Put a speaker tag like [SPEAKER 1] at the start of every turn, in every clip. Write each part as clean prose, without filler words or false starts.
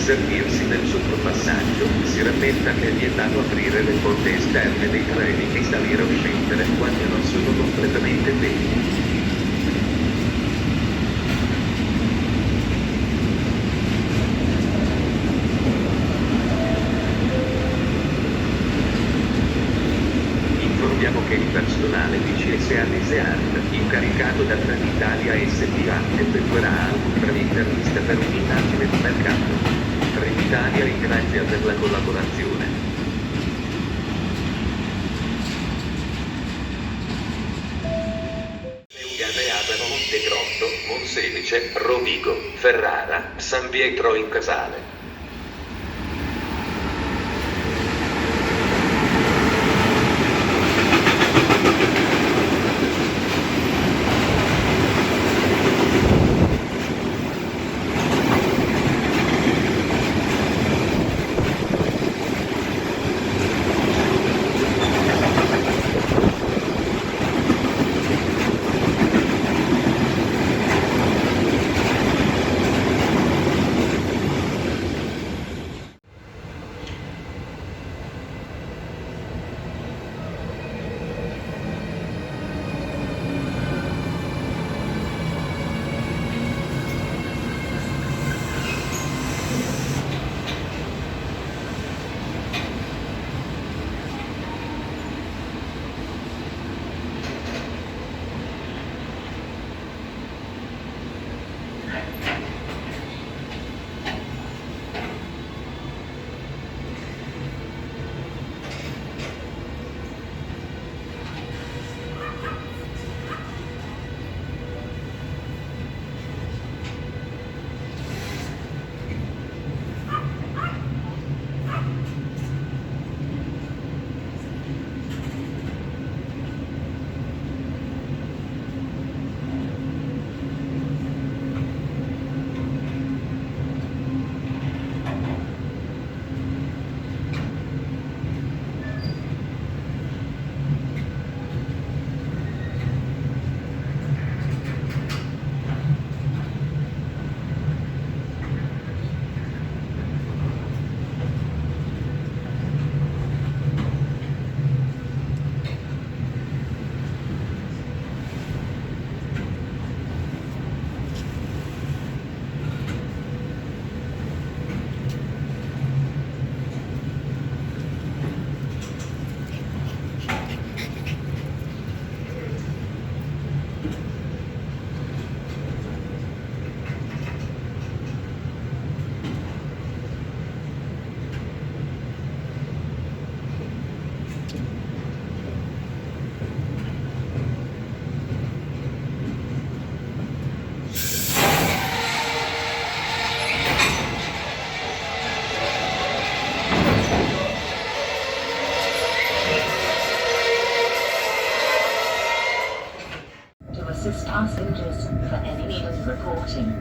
[SPEAKER 1] servirsi del sottopasaggio, si rammenta che è vietato aprire le porte esterne dei treni e salire o scendere quando non sono completamente pieni. Informiamo che il personale di CSA incaricato da Treni Italia SpA effettuerà una intervista per un'indagine di mercato. Treni Italia ringrazia per la collaborazione. Gabeatano, Montegrotto, Monselice, Rovigo, Ferrara, San Pietro in Casale.
[SPEAKER 2] Passengers for any need of reporting.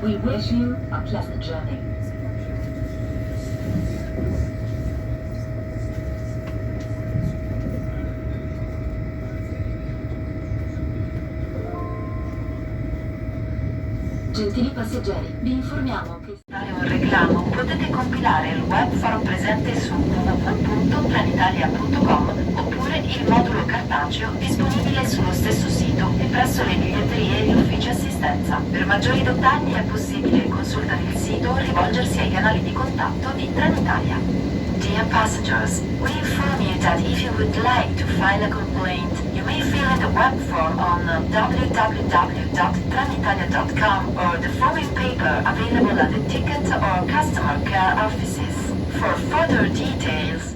[SPEAKER 2] We wish you a pleasant journey. Gentili passeggeri, vi informiamo che fare un reclamo potete compilare il web faro presente su www.trenitalia.com oppure il modulo cartaceo disponibile sullo stesso sito e presso le biglietterie e gli uffici assistenza. Per maggiori dettagli è possibile consultare il sito o rivolgersi ai canali di contatto di Trenitalia. Dear passengers, we inform you that if you would like to file a complaint, you may fill in the web form on www.trenitalia.com or the following paper available at the ticket or customer care offices. For further details,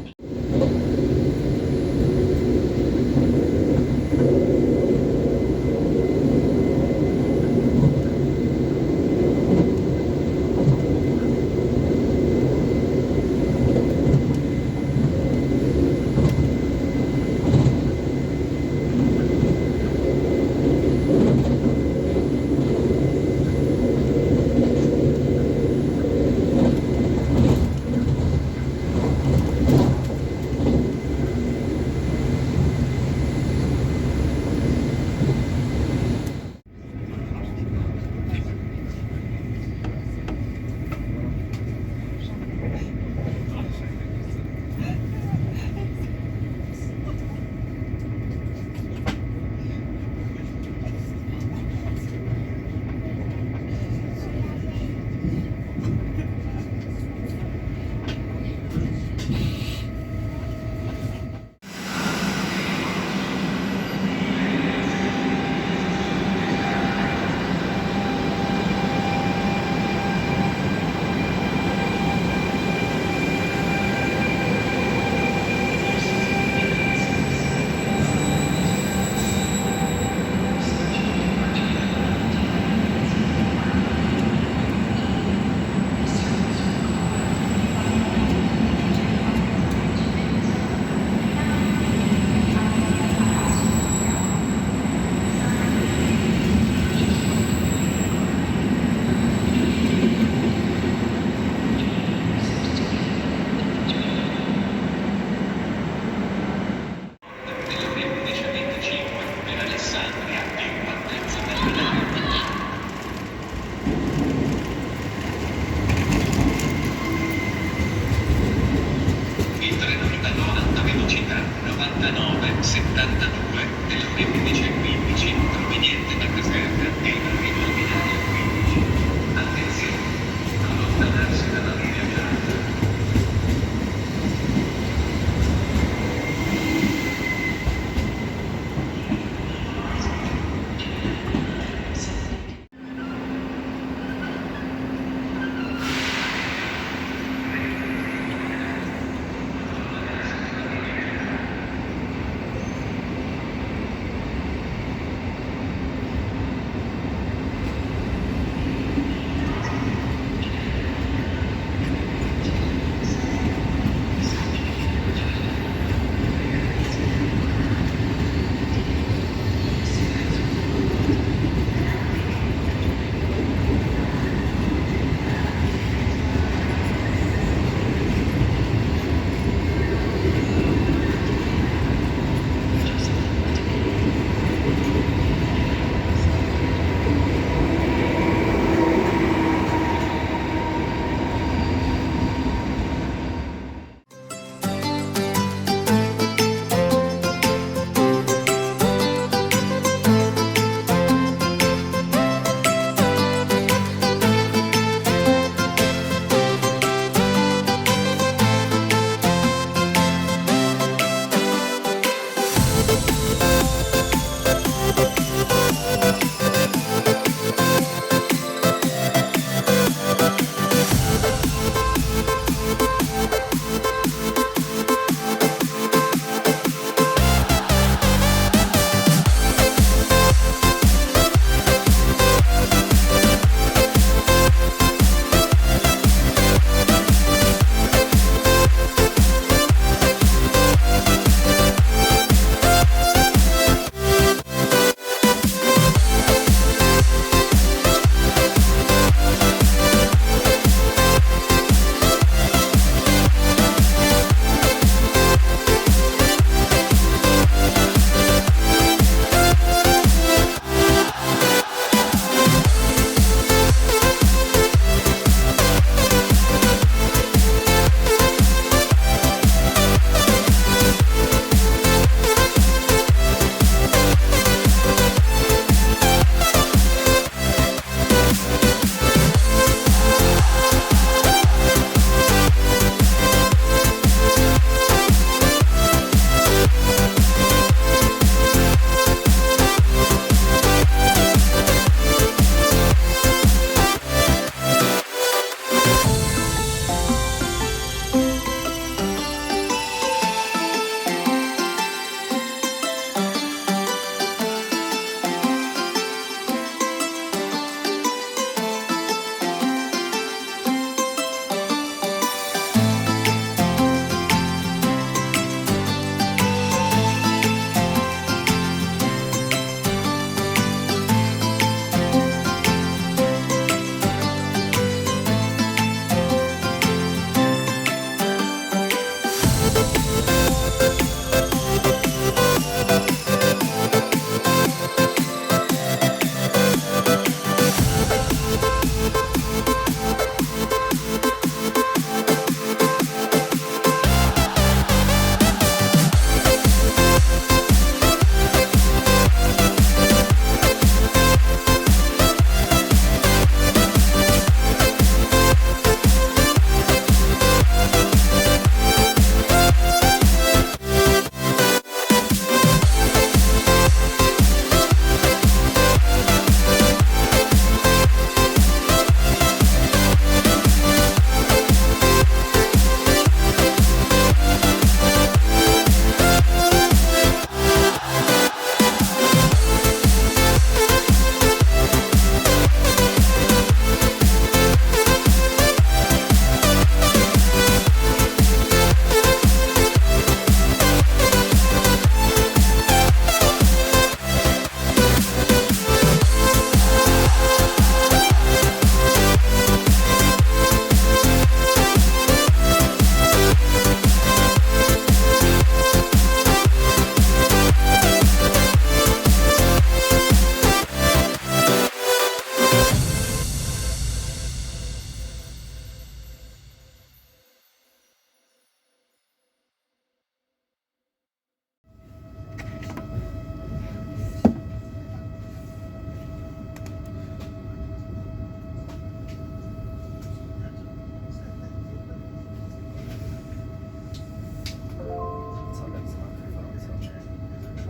[SPEAKER 1] 4972 delle ore 11:15 proveniente da Caserta e in arrivo al binario 15. Attenzione, allontanarsi dalla linea gialla.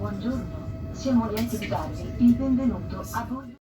[SPEAKER 3] Buongiorno, siamo lieti di darvi il benvenuto a bordo.